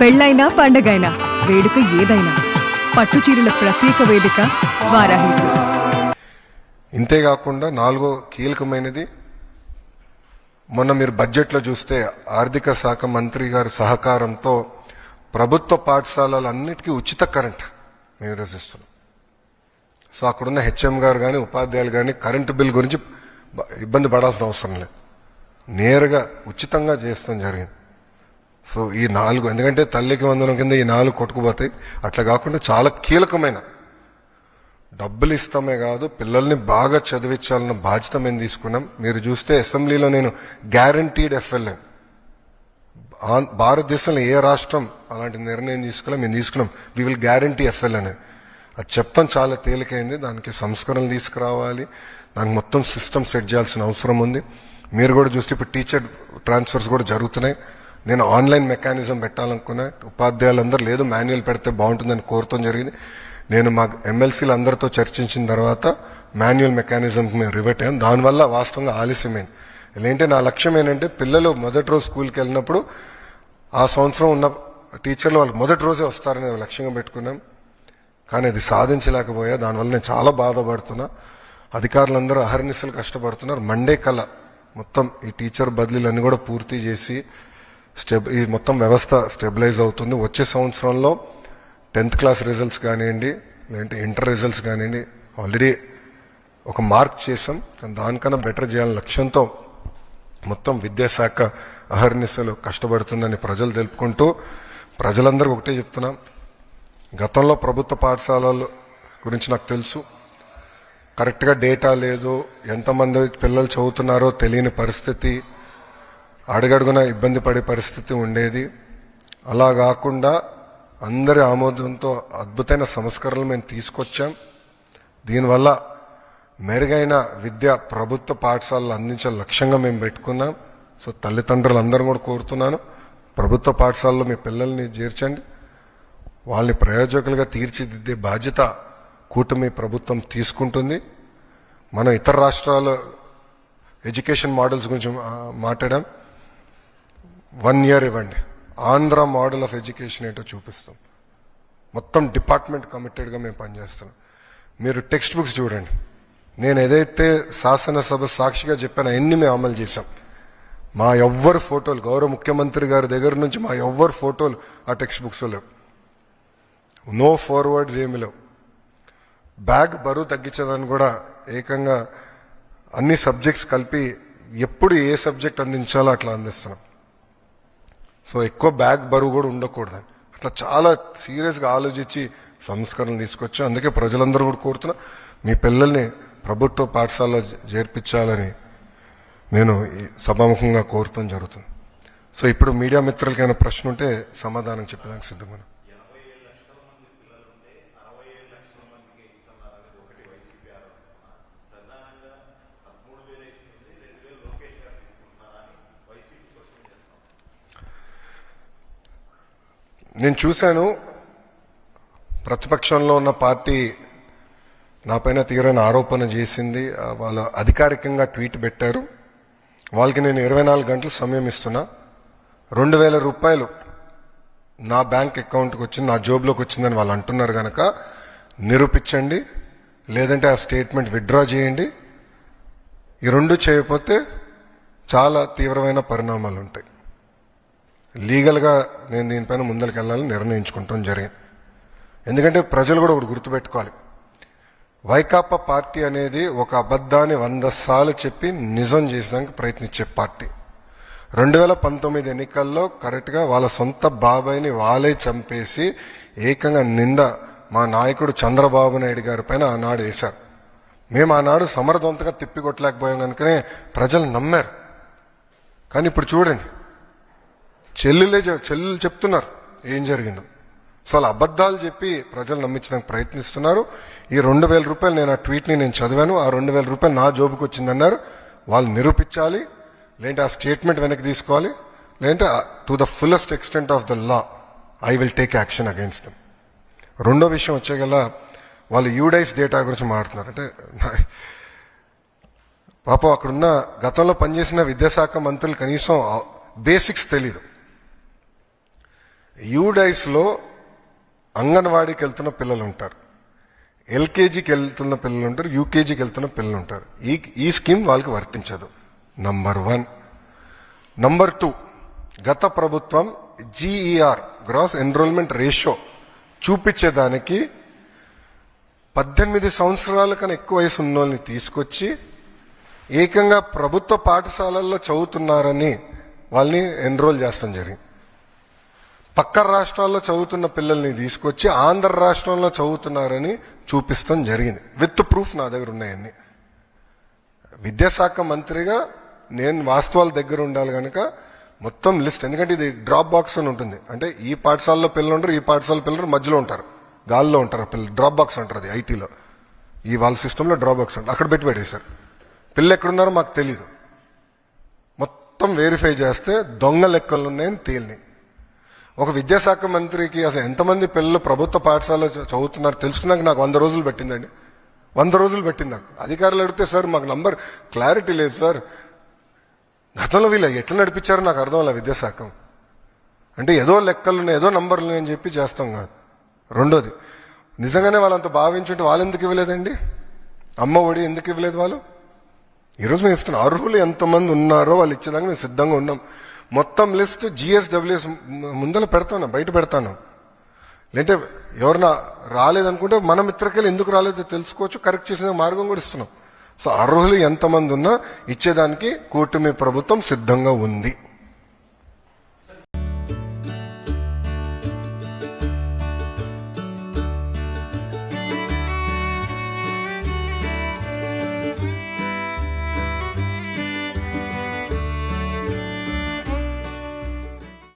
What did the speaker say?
పెళ్ళైనా పండగైనా వేడుక ఏదైనా పట్టుచీరల ప్రత్యేక వేదిక వారాహి సిల్క్స్. ఇంతేకాకుండా నాలుగో కీలకమైనది, మొన్న మీరు బడ్జెట్లో చూస్తే ఆర్థిక శాఖ మంత్రి గారి సహకారంతో ప్రభుత్వ పాఠశాలలన్నిటికీ ఉచిత కరెంట్ మేము రచిస్తున్నాం. సో అక్కడున్న హెచ్ఎం గారు కానీ ఉపాధ్యాయులు కానీ కరెంటు బిల్ గురించి ఇబ్బంది పడాల్సిన అవసరం లేదు, నేరుగా ఉచితంగా చేస్తాం జరిగింది. సో ఈ నాలుగు, ఎందుకంటే తల్లికి వందనం కింద ఈ నాలుగు కొట్టుకుపోతాయి. అట్లా కాకుండా చాలా కీలకమైన డబ్బులు ఇస్తామే కాదు, పిల్లల్ని బాగా చదివించాలన్న బాధ్యత మేము తీసుకున్నాం. మీరు చూస్తే అసెంబ్లీలో నేను గ్యారంటీడ్ ఎఫ్ఎల్ఎన్, భారతదేశంలో ఏ రాష్ట్రం అలాంటి నిర్ణయం తీసుకోలే, మేము తీసుకున్నాం. We will guarantee FLN. అది చెప్తాం చాలా తేలికైంది. దానికి సంస్కరణలు తీసుకురావాలి, దానికి మొత్తం సిస్టమ్ సెట్ చేయాల్సిన అవసరం ఉంది. మీరు కూడా చూస్తే ఇప్పుడు టీచర్ ట్రాన్స్ఫర్స్ కూడా జరుగుతున్నాయి. నేను ఆన్లైన్ మెకానిజం పెట్టాలనుకున్నా, ఉపాధ్యాయులందరూ లేదు మాన్యువల్ పెడితే బాగుంటుందని కోరటం జరిగింది. నేను మా ఎమ్మెల్సీలు అందరితో చర్చించిన తర్వాత మాన్యువల్ మెకానిజంకి మేము రివర్ట్ అయ్యాం. దానివల్ల వాస్తవంగా ఆలస్యమైంది. ఏంటంటే నా లక్ష్యం ఏంటంటే పిల్లలు మొదటి రోజు స్కూల్కి వెళ్ళినప్పుడు ఆ సంవత్సరం ఉన్న టీచర్లు వాళ్ళు మొదటి రోజే వస్తారని లక్ష్యంగా పెట్టుకున్నాం. కానీ అది సాధించలేకపోయా. దానివల్ల నేను చాలా బాధపడుతున్నా. అధికారులందరూ అహర్నిశలు కష్టపడుతున్నారు. మండే కల్లా మొత్తం ఈ టీచర్ బదిలీలన్నీ కూడా పూర్తి చేసి ఈ మొత్తం వ్యవస్థ స్టెబిలైజ్ అవుతుంది. వచ్చే సంవత్సరంలో 10th క్లాస్ రిజల్ట్స్ కానివ్వండి, లేదంటే ఇంటర్ రిజల్ట్స్ కానివ్వండి, ఆల్రెడీ ఒక మార్క్ చేసాం. దానికన్నా బెటర్ చేయాలని లక్ష్యంతో మొత్తం విద్యాశాఖ అహర్నిశలు కష్టపడుతుందని ప్రజలు తెలుపుకుంటూ, ప్రజలందరూ ఒకటే చెప్తున్నాం, గతంలో ప్రభుత్వ పాఠశాలల గురించి నాకు తెలుసు, కరెక్ట్గా డేటా లేదు, ఎంతమంది పిల్లలు చదువుతున్నారో తెలియని పరిస్థితి, అడుగడుగున ఇబ్బంది పడే పరిస్థితి ఉండేది. అలా కాకుండా అందరి ఆమోదంతో అద్భుతమైన సంస్కరణలు మేము తీసుకొచ్చాం. దీనివల్ల మెరుగైన విద్య ప్రభుత్వ పాఠశాలలు అందించే లక్ష్యంగా మేము పెట్టుకున్నాం. సో తల్లిదండ్రులు అందరూ కూడా కోరుతున్నాను, ప్రభుత్వ పాఠశాలలో మీ పిల్లల్ని చేర్చండి. వాళ్ళని ప్రయోజకులుగా తీర్చిదిద్దే బాధ్యత కూటమి ప్రభుత్వం తీసుకుంటుంది. మనం ఇతర రాష్ట్రాల ఎడ్యుకేషన్ మోడల్స్ గురించి మాట్లాడాం. 1 year ఇవ్వండి, ఆంధ్ర మోడల్ ఆఫ్ ఎడ్యుకేషన్ ఏంటో చూపిస్తాం. మొత్తం డిపార్ట్మెంట్ కమిటెడ్గా మేము పనిచేస్తున్నాం. మీరు టెక్స్ట్ బుక్స్ చూడండి. నేను ఏదైతే శాసనసభ సాక్షిగా చెప్పానో అన్ని మేము అమలు చేశాం. మా ఎవ్వరు ఫోటోలు, గౌరవ ముఖ్యమంత్రి గారి దగ్గర నుంచి మా ఎవ్వరు ఫోటోలు ఆ టెక్స్ట్ బుక్స్లో లేవు. నో ఫార్వర్డ్స్ ఏమి లేవు. బ్యాగ్ బరువు తగ్గించేదాన్ని కూడా ఏకంగా అన్ని సబ్జెక్ట్స్ కలిపి ఎప్పుడు ఏ సబ్జెక్ట్ అందించాలో అట్లా అందిస్తున్నాం. సో ఎక్కువ బ్యాగ్ బరువు కూడా ఉండకూడదు. అట్లా చాలా సీరియస్గా ఆలోచించి సంస్కరణలు తీసుకొచ్చి, అందుకే ప్రజలందరూ కూడా కోరుతున్నా, మీ పిల్లల్ని ప్రభుత్వ పాఠశాలలో చేర్పించాలని నేను సభాముఖంగా కోరుతాం జరుగుతుంది. సో ఇప్పుడు మీడియా మిత్రులకి ఏమైనా ప్రశ్న ఉంటే సమాధానం చెప్పడానికి సిద్ధంగా. నేను చూశాను, ప్రతిపక్షంలో ఉన్న పార్టీ నాపైన తీవ్రమైన ఆరోపణ చేసింది. వాళ్ళు అధికారికంగా ట్వీట్ పెట్టారు. వాళ్ళకి నేను 24 గంటలు సమయం ఇస్తున్నా. 2,000 రూపాయలు నా బ్యాంక్ అకౌంట్కి వచ్చింది, నా జోబులోకి వచ్చిందని వాళ్ళు అంటున్నారు కనుక నిరూపించండి, లేదంటే ఆ స్టేట్మెంట్ విత్డ్రా చేయండి. ఈ రెండు చేయకపోతే చాలా తీవ్రమైన పరిణామాలు ఉంటాయి. లీగల్గా నేను దీనిపైన ముందరికి వెళ్ళాలని నిర్ణయించుకుంటాం జరిగింది. ఎందుకంటే ప్రజలు కూడా ఒకటి గుర్తుపెట్టుకోవాలి, వైకాపా పార్టీ అనేది ఒక అబద్ధాన్ని 100 సార్లు చెప్పి నిజం చేసేదానికి ప్రయత్నించే పార్టీ. 2019 ఎన్నికల్లో కరెక్ట్గా వాళ్ళ సొంత బాబాయిని వాళ్ళే చంపేసి ఏకంగా నింద మా నాయకుడు చంద్రబాబు నాయుడు గారి పైన ఆనాడు వేశారు. మేము ఆనాడు సమర్థవంతంగా తిప్పికొట్టలేకపోయాం కనుకనే ప్రజలు నమ్మారు. కానీ ఇప్పుడు చూడండి, చెల్లెలు చెప్తున్నారు ఏం జరిగిందో. సో అలా అబద్ధాలు చెప్పి ప్రజలు నమ్మించడానికి ప్రయత్నిస్తున్నారు. ఈ 2,000 రూపాయలు, నేను ఆ ట్వీట్ని నేను చదివాను, ఆ 2,000 రూపాయలు నా జోబుకి వచ్చిందన్నారు. వాళ్ళు నిరూపించాలి, లేదంటే ఆ స్టేట్మెంట్ వెనక్కి తీసుకోవాలి, లేదంటే to the fullest extent of the law I will take action against them. రెండో విషయం వచ్చేగల, వాళ్ళు యూడైస్ డేటా గురించి మాట్లాడుతున్నారు. అంటే పాపం అక్కడున్న గతంలో పనిచేసిన విద్యాశాఖ మంత్రులు కనీసం బేసిక్స్ తెలీదు. యూడైస్లో అంగన్వాడీకి వెళ్తున్న పిల్లలు ఉంటారు, ఎల్కేజీకి వెళ్తున్న పిల్లలు ఉంటారు, యూకేజీకి వెళ్తున్న పిల్లలు ఉంటారు. ఈ స్కీమ్ వాళ్ళకి వర్తించదు. నంబర్ 1. నంబర్ 2, గత ప్రభుత్వం GER గ్రాస్ ఎన్రోల్మెంట్ రేషియో చూపించేదానికి 18 సంవత్సరాల కన్నా ఎక్కువ వయసు ఉన్న వాళ్ళని తీసుకొచ్చి ఏకంగా ప్రభుత్వ పాఠశాలల్లో చదువుతున్నారని వాళ్ళని ఎన్రోల్ చేస్తాం జరిగింది. పక్క రాష్ట్రాల్లో చదువుతున్న పిల్లల్ని తీసుకొచ్చి ఆంధ్ర రాష్ట్రంలో చదువుతున్నారని చూపిస్తాం జరిగింది. విత్ ప్రూఫ్ నా దగ్గర ఉన్నాయన్ని. విద్యాశాఖ మంత్రిగా నేను వాస్తవాల దగ్గర ఉండాలి కనుక మొత్తం లిస్ట్, ఎందుకంటే ఇది డ్రాప్ బాక్స్ అని ఉంటుంది. అంటే ఈ పాఠశాలలో పిల్లలు ఉంటారు, ఈ పాఠశాల పిల్లలు మధ్యలో ఉంటారు, గాల్లో ఉంటారు ఆ పిల్లలు. డ్రాప్ బాక్స్ అంటారు అది ఐటీలో. ఈ వాళ్ళ సిస్టంలో డ్రాప్ బాక్స్ ఉంటుంది, అక్కడ పెట్టి పెట్టేశారు. పిల్లలు ఎక్కడున్నారో మాకు తెలీదు. మొత్తం వెరిఫై చేస్తే దొంగ లెక్కలు ఉన్నాయని తేలినాయి. ఒక విద్యాశాఖ మంత్రికి అసలు ఎంతమంది పిల్లలు ప్రభుత్వ పాఠశాలలో చదువుతున్నారు తెలుసుకున్నాక నాకు 100 రోజులు పెట్టిందండి. 100 రోజులు పెట్టింది నాకు. అధికారులు అడిగితే సార్ మాకు నంబర్ క్లారిటీ లేదు సార్, గతంలో వీళ్ళు ఎట్లా నడిపించారో నాకు అర్థం అలా విద్యాశాఖ. అంటే ఏదో లెక్కలు ఉన్నాయి, ఏదో నంబర్లు ఉన్నాయని చెప్పి చేస్తాం కాదు. రెండోది, నిజంగానే వాళ్ళంత భావించుంటే వాళ్ళు ఎందుకు ఇవ్వలేదండి? అమ్మ ఒడి ఎందుకు ఇవ్వలేదు వాళ్ళు? ఈరోజు మేము ఇస్తున్నాం. అర్హులు ఎంతమంది ఉన్నారో వాళ్ళు ఇచ్చేదాకా మేము సిద్ధంగా ఉన్నాం. మొత్తం లిస్ట్ GSWS ముందర పెడతాను, బయట పెడతాను. లేదంటే ఎవరన్నా రాలేదనుకుంటే మన మిత్రకెళ్ళి ఎందుకు రాలేదో తెలుసుకోవచ్చు, కరెక్ట్ చేసిన మార్గం కూడా ఇస్తున్నాం. సో అర్హులు ఎంతమంది ఉన్నా ఇచ్చేదానికి కూటమి ప్రభుత్వం సిద్ధంగా ఉంది.